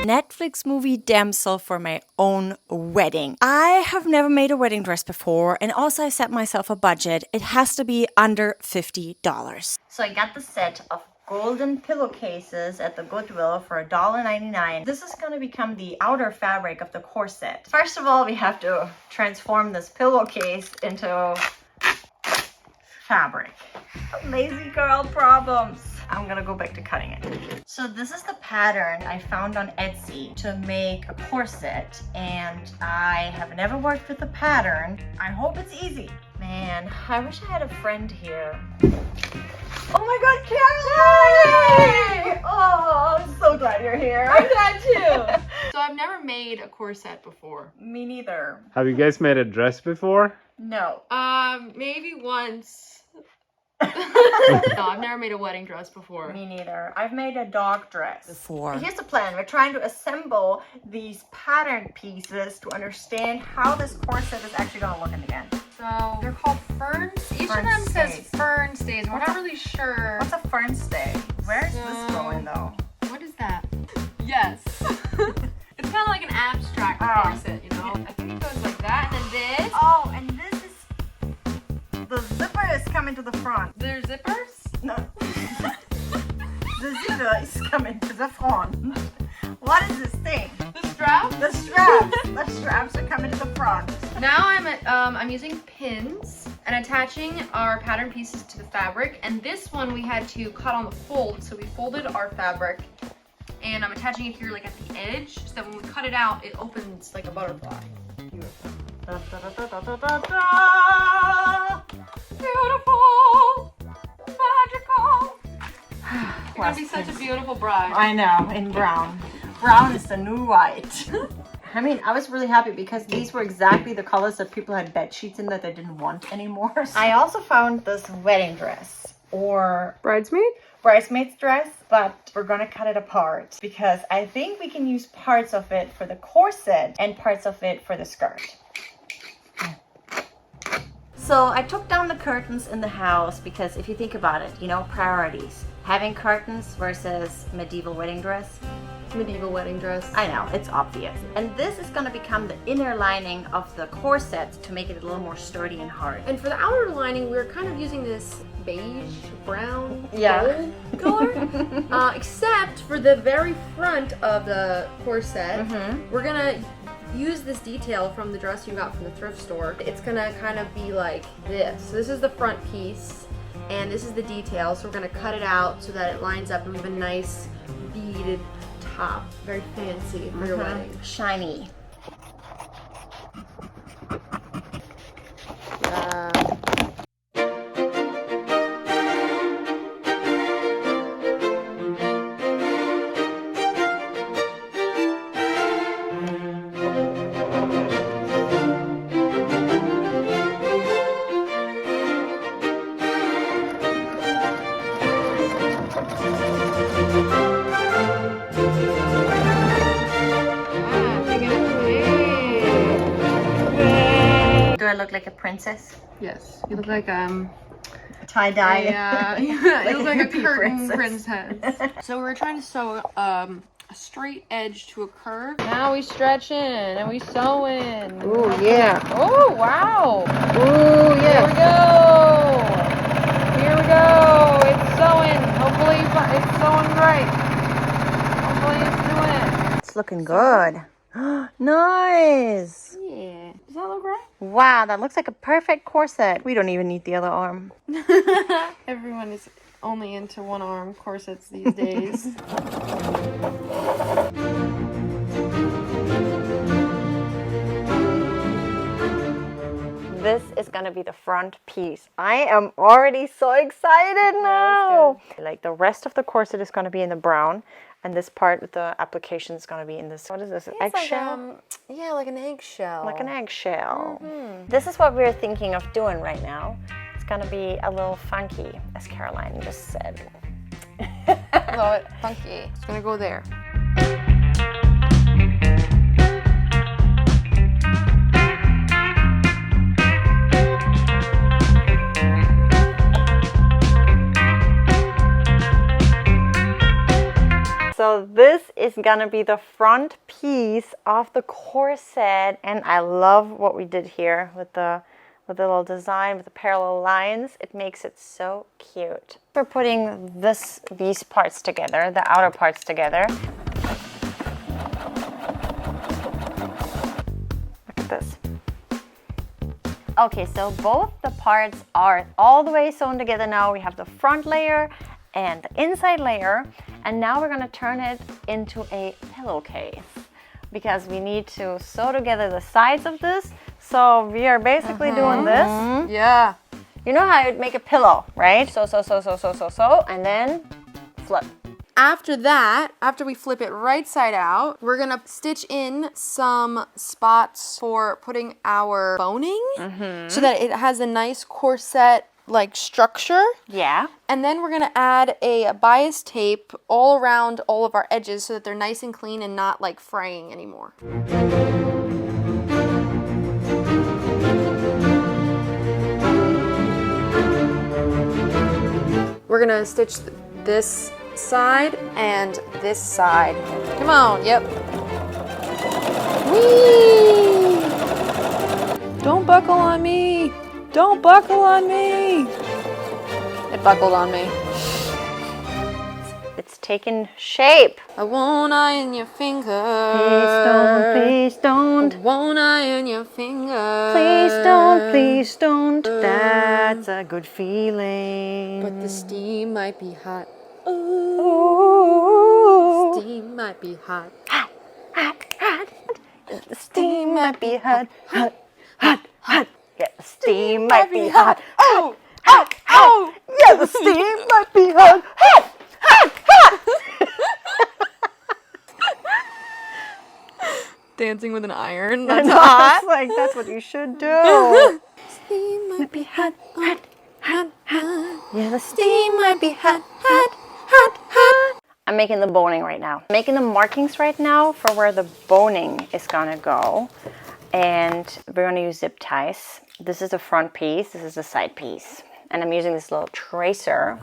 Netflix movie Damsel for my own wedding. I have never made a wedding dress before, and also I set myself a budget. It has to be under $50. So I got the set of golden pillowcases at the Goodwill for $1.99. This is going to become the outer fabric of the corset. First of all, we have to transform this pillowcase into fabric. Lazy girl problems. I'm gonna go back to cutting it. So this is the pattern I found on Etsy to make a corset, and I have never worked with the pattern. I hope it's easy. Man, I wish I had a friend here. Oh my God, Caroline! Oh, I'm so glad you're here. I'm glad too. So I've never made a corset before. Me neither. Have you guys made a dress before? No. Maybe once. No, I've never made a wedding dress before. Me neither. I've made a dog dress before. Here's the plan. We're trying to assemble these pattern pieces to understand how this corset is actually going to look in the end. So they're called ferns. Each of them says fern stays. We're not really sure. What's a fern stay? Where's this going though? What is that? Yes. It's kind of like an abstract corset, you know? I think it goes like that, and then this. Oh, and this is... The zipper is coming to the front. There's zippers? No. The zipper is coming to the front. What is this thing? The straps? The straps. The straps are coming to the front. Now I'm using pins and attaching our pattern pieces to the fabric, and this one we had to cut on the fold, so we folded our fabric and I'm attaching it here like at the edge so that when we cut it out it opens like a butterfly. Da, da, da, da, da, da, da. Beautiful, magical. You're gonna be such a beautiful bride. I know, in brown. Brown is the new white. I mean, I was really happy because these were exactly the colors that people had bed sheets in that they didn't want anymore. I also found this wedding dress, or bridesmaid's dress, but we're gonna cut it apart because I think we can use parts of it for the corset and parts of it for the skirt. So I took down the curtains in the house because if you think about it, you know, priorities. Having curtains versus medieval wedding dress. Medieval wedding dress. I know, it's obvious. And this is gonna become the inner lining of the corset to make it a little more sturdy and hard. And for the outer lining, we're kind of using this beige, brown, Yeah. gold color. Except for the very front of the corset, we're gonna use this detail from the dress you got from the thrift store. It's gonna kind of be like this. So this is the front piece, and this is the detail. So we're gonna cut it out so that it lines up and we have a nice beaded top. Very fancy for your wedding. Shiny. Do I look like a princess? Yes, you look like Tie-dye. Yeah, you look like a curtain princess. So we're trying to sew a straight edge to a curve. Now we stretch in and we sew in. Ooh, yeah. Oh, wow. Ooh, yeah. Here we go. It's sewing. Hopefully it's sewing right. Hopefully it's doing it. It's looking good. Nice. Yeah. Does that look right? Wow, that looks like a perfect corset. We don't even need the other arm. Everyone is only into one arm corsets these days. This is gonna be the front piece. I am already so excited now. Like the rest of the corset is gonna be in the brown, and this part with the application is gonna be in this. What is this? Eggshell? Yeah, like an eggshell. Like an eggshell. This is what we're thinking of doing right now. It's gonna be a little funky, as Caroline just said. Love it. Funky. It's gonna go there. So this is gonna be the front piece of the corset, and I love what we did here with the little design with the parallel lines. It makes it so cute. We're putting these parts together, the outer parts together. Look at this. Okay, so both the parts are all the way sewn together now. We have the front layer and the inside layer, and now we're gonna turn it into a pillowcase because we need to sew together the sides of this. So we are basically doing this. Yeah. You know how you'd make a pillow, right? So, and then flip. After that, after we flip it right side out, we're gonna stitch in some spots for putting our boning so that it has a nice corset like structure. Yeah. And then we're gonna add a bias tape all around all of our edges so that they're nice and clean and not like fraying anymore. We're gonna stitch this side and this side. Come on, yep. Whee! Don't buckle on me. Don't buckle on me. It buckled on me. It's taking shape. I won't iron your finger. Please don't. I won't iron your finger. Please don't. That's a good feeling. But the steam might be hot. Ooh. Steam might be hot. Hot. The steam might be hot. Yeah, the steam might be hot. Oh! Yeah, the steam might be hot. Dancing with an iron. That's hot. Hot. Like that's what you should do. Steam might be hot. Yeah, the steam might be hot. I'm making the boning right now. I'm making the markings right now for where the boning is gonna go. And we're gonna use zip ties. This is the front piece, this is the side piece. And I'm using this little tracer.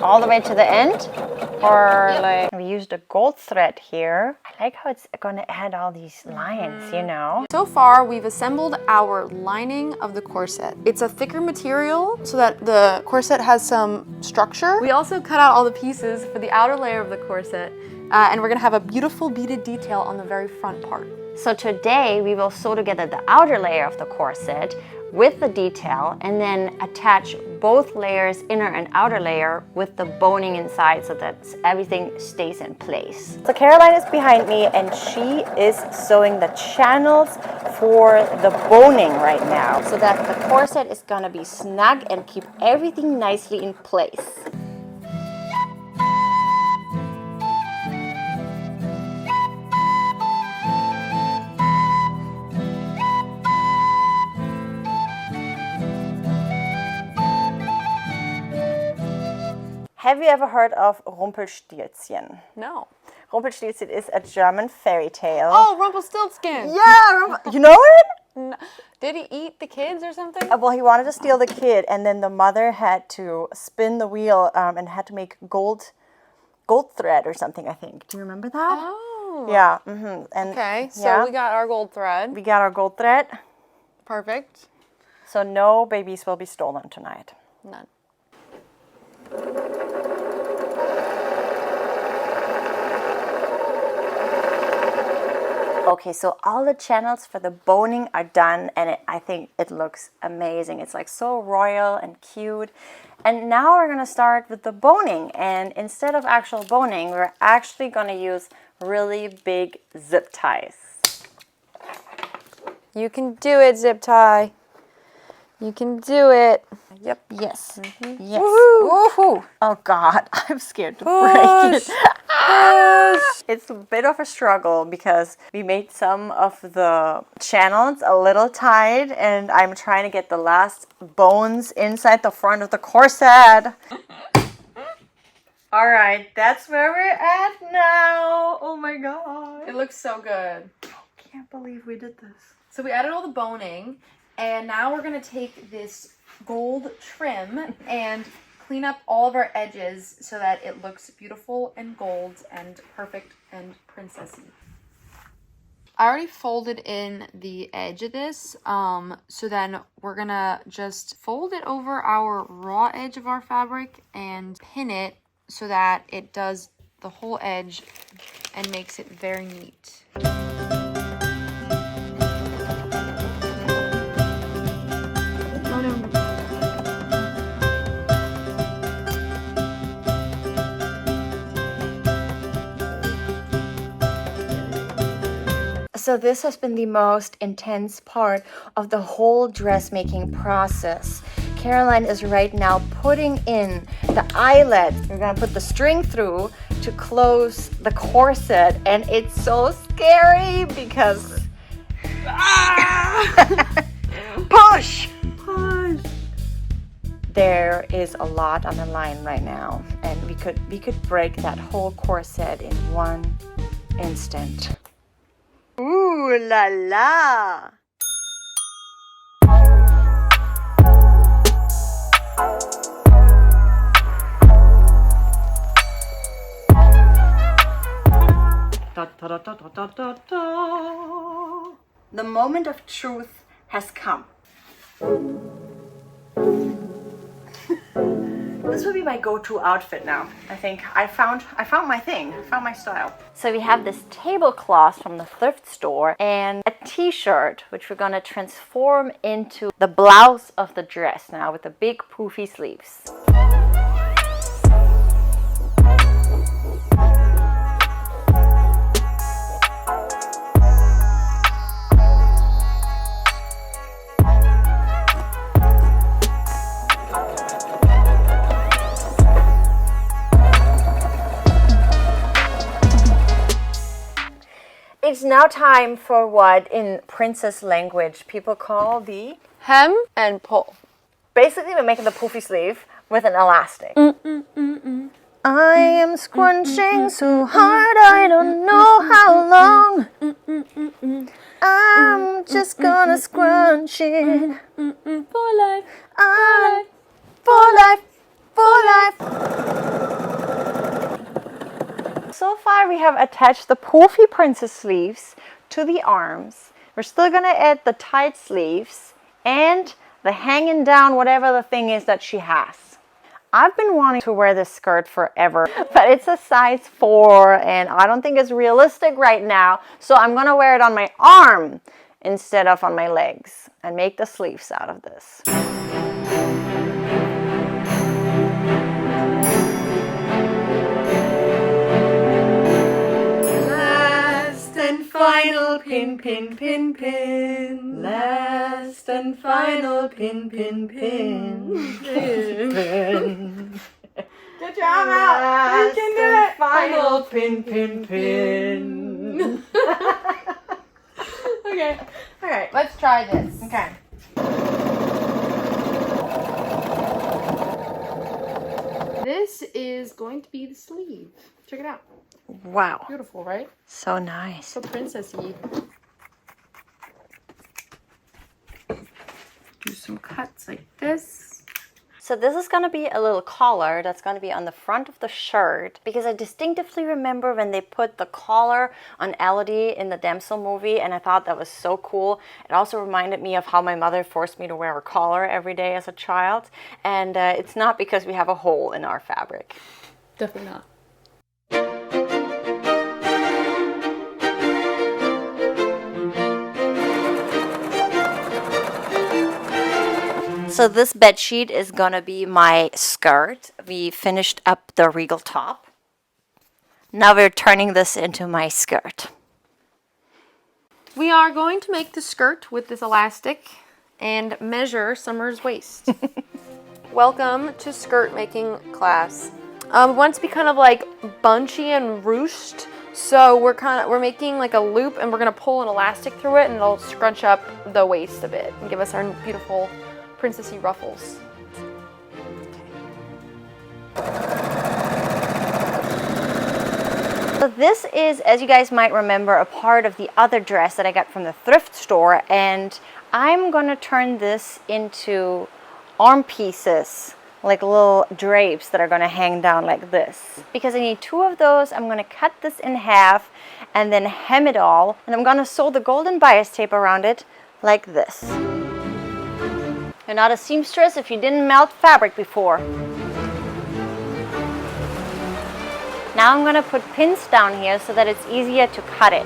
All the way to the end. Or like we used a gold thread here. I like how it's gonna add all these lines, you know? So far, we've assembled our lining of the corset. It's a thicker material so that the corset has some structure. We also cut out all the pieces for the outer layer of the corset, and we're gonna have a beautiful beaded detail on the very front part. So today we will sew together the outer layer of the corset with the detail and then attach both layers, inner and outer layer, with the boning inside so that everything stays in place. So Caroline is behind me and she is sewing the channels for the boning right now so that the corset is gonna be snug and keep everything nicely in place. Have you ever heard of Rumpelstilzchen? No. Rumpelstilzchen is a German fairy tale. Oh, Rumpelstiltskin! Yeah, you know it? No. Did he eat the kids or something? Well, he wanted to steal the kid, and then the mother had to spin the wheel and had to make gold thread or something, I think. Do you remember that? Oh. Yeah. Mm-hmm. And Okay, so yeah, we got our gold thread. we got our gold thread. Perfect. So no babies will be stolen tonight. None. Okay, so all the channels for the boning are done, and I think it looks amazing. It's like so royal and cute. And now we're gonna start with the boning, and instead of actual boning, we're actually gonna use really big zip ties. You can do it, zip tie. You can do it. Yep. Yes. Yes. Woohoo! Oh God, I'm scared to break it. It's a bit of a struggle because we made some of the channels a little tight, and I'm trying to get the last bones inside the front of the corset. All right, that's where we're at now. Oh my god. It looks so good. Can't believe we did this. So we added all the boning, and now we're gonna take this gold trim and clean up all of our edges so that it looks beautiful and gold and perfect and princessy. I already folded in the edge of this, so then we're gonna just fold it over our raw edge of our fabric and pin it so that it does the whole edge and makes it very neat. So this has been the most intense part of the whole dressmaking process. Caroline is right now putting in the eyelet. We're gonna put the string through to close the corset, and it's so scary because push. There is a lot on the line right now, and we could break that whole corset in one instant. Ooh la la! Da, da, da, da, da, da, da. The moment of truth has come. This will be my go-to outfit now. I think I found my thing. I found my style. So we have this tablecloth from the thrift store and a t-shirt, which we're gonna transform into the blouse of the dress now with the big poofy sleeves. It's now time for what in princess language people call the Hem and pull. Basically, we're making the poofy sleeve with an elastic. I am scrunching so hard, I don't know how long. I'm just gonna scrunch it. For life. For life, for life. So far we have attached the poofy princess sleeves to the arms. We're still gonna add the tight sleeves and the hanging down whatever the thing is that she has. I've been wanting to wear this skirt forever, but it's a size 4 and I don't think it's realistic right now, so I'm gonna wear it on my arm instead of on my legs and make the sleeves out of this. Final pin, pin, pin, pin. Last and final pin, pin, pin. Pin. Good job, Al. You can do it. Final pin, pin, pin. Okay. All right. Let's try this. Okay. This is going to be the sleeve. Check it out. Wow. Beautiful, right? So nice. So princessy. Do some cuts like this. So this is going to be a little collar that's going to be on the front of the shirt, because I distinctively remember when they put the collar on Elodie in the Damsel movie, and I thought that was so cool. It also reminded me of how my mother forced me to wear a collar every day as a child, and it's not because we have a hole in our fabric. Definitely not. So this bed sheet is gonna be my skirt. We finished up the regal top. Now we're turning this into my skirt. We are going to make the skirt with this elastic and measure Summer's waist. Welcome to skirt making class. We want it to be kind of like bunchy and ruched. So we're making like a loop, and we're gonna pull an elastic through it, and it'll scrunch up the waist a bit and give us our beautiful princessy ruffles. So this is, as you guys might remember, a part of the other dress that I got from the thrift store, and I'm gonna turn this into arm pieces, like little drapes that are gonna hang down like this. Because I need 2 of those, I'm gonna cut this in half and then hem it all, and I'm gonna sew the golden bias tape around it like this. You're not a seamstress if you didn't melt fabric before. Now I'm gonna put pins down here so that it's easier to cut it.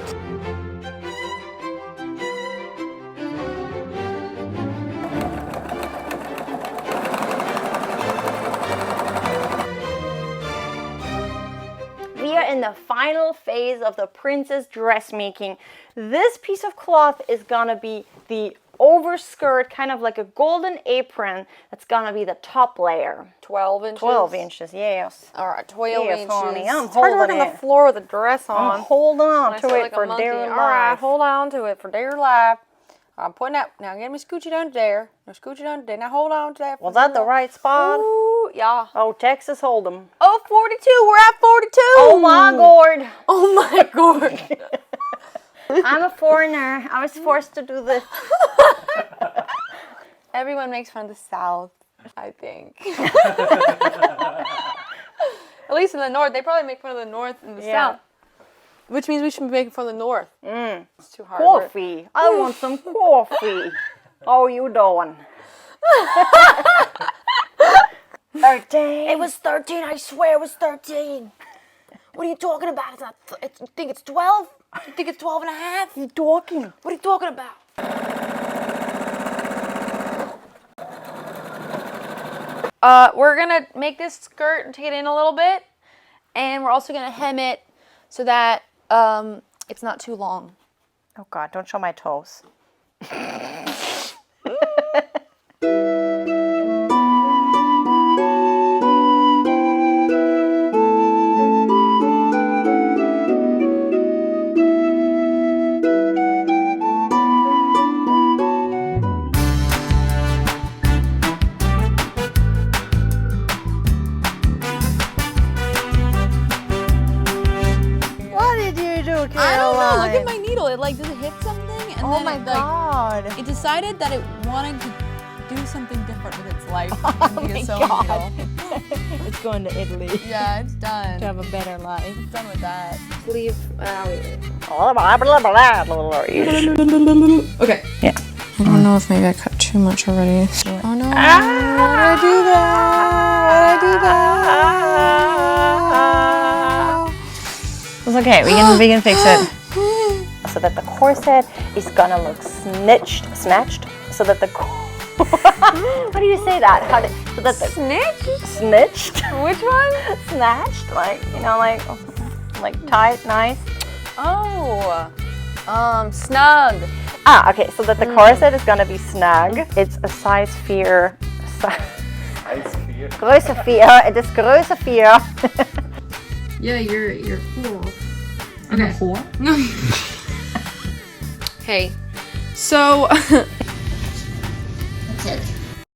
We are in the final phase of the princess dressmaking. This piece of cloth is gonna be the overskirt, kind of like a golden apron. That's gonna be the top layer. 12 inches? 12 inches, yes. All right, 12 Yes, inches. honey, I'm It's hard to work holding on the it. floor with a dress on. I'm holding on I to sit it like a for monkey. dear All right, life. hold on to it for dear life. I'm putting up. Now get me scoochie down there. Now scoochie down there. Now hold on to that. Was that the right spot? Ooh, yeah. Oh, Texas Hold'em. Oh, 42. We're at 42. Oh my God. Oh my God. I'm a foreigner. I was forced to do this. Everyone makes fun of the South, I think. At least in the North. They probably make fun of the North and the South. Which means we should be making fun of the North. It's too hard. Coffee. I want some coffee. How you doing? 13. It was 13. I swear it was 13. What are you talking about? It's not. You think it's 12? You think it's 12 and a half? You talking? What are you talking about? We're gonna make this skirt and take it in a little bit, and we're also gonna hem it so that it's not too long. Oh God, don't show my toes. What did you do, Caroline? I don't know. Look at my needle. It like, does it hit something? And Oh then my it, like, God. it decided that it wanted to do something different with its life. Oh than be my a sewing God. needle. It's going to Italy Yeah, it's done. to have a better life. It's done with that. Leave. Okay. Yeah. I don't know if maybe I cut too much already. Oh no. Why did I do that? It's okay. We can fix it. So that the corset is gonna look snatched. So that the how do you say that? So that the snitched. Which one? Snatched, like like tight, nice. Oh. Snug. Ah, okay. So that the corset is gonna be snug. It's a size 4. Größe 4. It is Größe 4. Yeah, you're cool. Okay. Hey. So